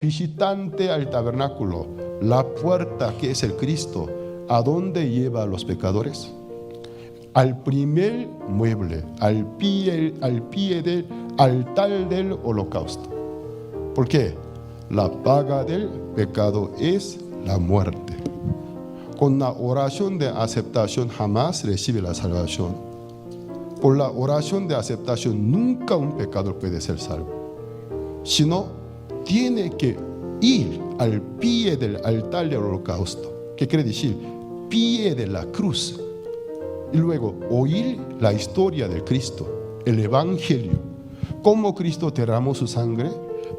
visitante al tabernáculo, la puerta que es el Cristo, ¿a dónde lleva a los pecadores? Al primer mueble, al pie del altar del holocausto. ¿Por qué? La paga del pecado es la muerte. Con la oración de aceptación jamás recibe la salvación. Por la oración de aceptación nunca un pecador puede ser salvo. Sino tiene que ir al pie del altar del holocausto. ¿Qué quiere decir? Pie de la cruz. Y luego oír la historia de Cristo, el Evangelio. Cómo Cristo derramó su sangre,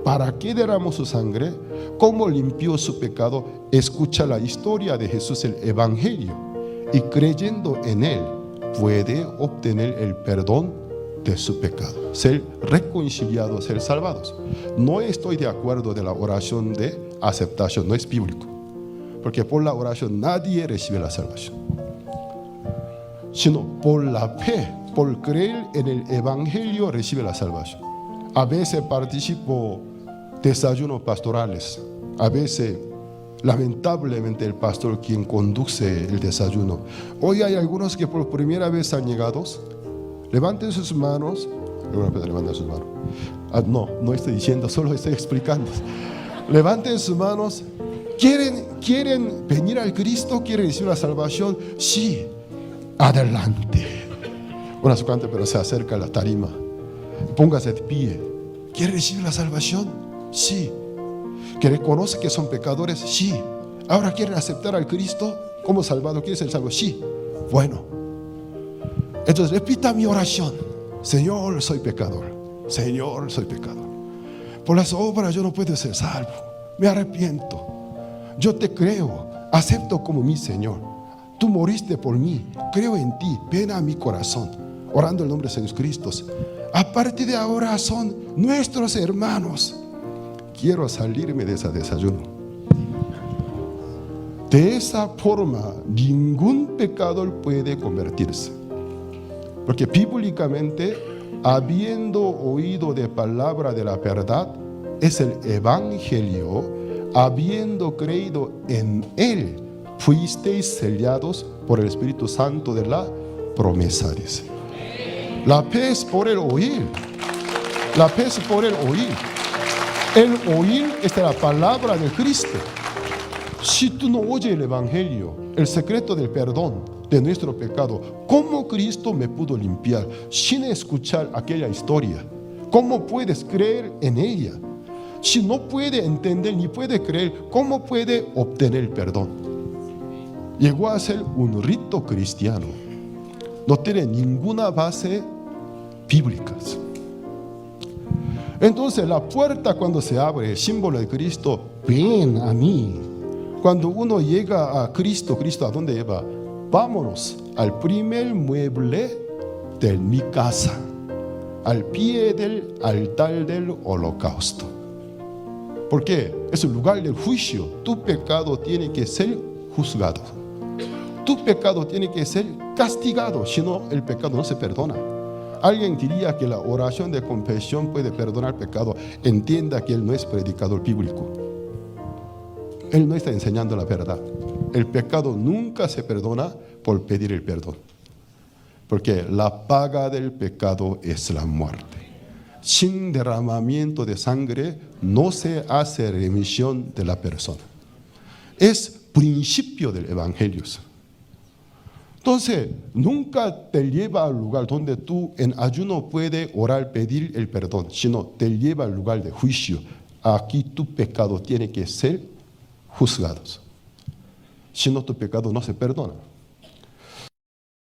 para qué derramó su sangre, cómo limpió su pecado. Escucha la historia de Jesús, el Evangelio. Y creyendo en Él, puede obtener el perdón de su pecado, ser reconciliados, ser salvados. No estoy de acuerdo de la oración de aceptación, no es bíblico. Porque por la oración nadie recibe la salvación. Sino por la fe, por creer en el Evangelio recibe la salvación. A veces participo desayunos pastorales. A veces, lamentablemente, el pastor quien conduce el desayuno. Hoy hay algunos que por primera vez han llegado. Levanten sus manos. Levanten sus manos. No estoy diciendo, solo estoy explicando. Levanten sus manos. ¿Quieren venir al Cristo? ¿Quieren recibir la salvación? Sí. Adelante. Unas cuantas, pero se acerca a la tarima. Póngase de pie. ¿Quiere recibir la salvación? Sí. ¿Que reconoce que son pecadores? Sí. ¿Ahora quieren aceptar al Cristo como Salvador? ¿Quiere ser salvo? Sí. Bueno. Entonces repita mi oración. Señor, soy pecador. Señor, soy pecador. Por las obras yo no puedo ser salvo. Me arrepiento. Yo te creo. Acepto como mi Señor. Tú moriste por mí, creo en ti, ven a mi corazón, orando en el nombre de Jesucristo. A partir de ahora son nuestros hermanos. Quiero salirme de ese desayuno. De esa forma, ningún pecador puede convertirse. Porque bíblicamente, habiendo oído de palabra de la verdad, es el Evangelio, habiendo creído en él, fuisteis sellados por el Espíritu Santo de la promesa, dice. La fe es por el oír. La fe es por el oír. El oír es la palabra de Cristo. Si tú no oyes el Evangelio, el secreto del perdón de nuestro pecado, ¿cómo Cristo me pudo limpiar sin escuchar aquella historia? ¿Cómo puedes creer en ella? Si no puede entender ni puede creer, ¿cómo puede obtener el perdón? Llegó a ser un rito cristiano. No tiene ninguna base bíblica. Entonces la puerta cuando se abre, el símbolo de Cristo, ven a mí. Cuando uno llega a Cristo, ¿Cristo a dónde lleva? Vámonos al primer mueble de mi casa, al pie del altar del holocausto. ¿Por qué? Es el lugar del juicio. Tu pecado tiene que ser juzgado. Tu pecado tiene que ser castigado, si no, el pecado no se perdona. Alguien diría que la oración de confesión puede perdonar pecado. Entienda que él no es predicador bíblico. Él no está enseñando la verdad. El pecado nunca se perdona por pedir el perdón. Porque la paga del pecado es la muerte. Sin derramamiento de sangre no se hace remisión de la persona. Es principio del Evangelio. Entonces, nunca te lleva al lugar donde tú en ayuno puedes orar, pedir el perdón, sino te lleva al lugar de juicio. Aquí tu pecado tiene que ser juzgado. Si no, tu pecado no se perdona.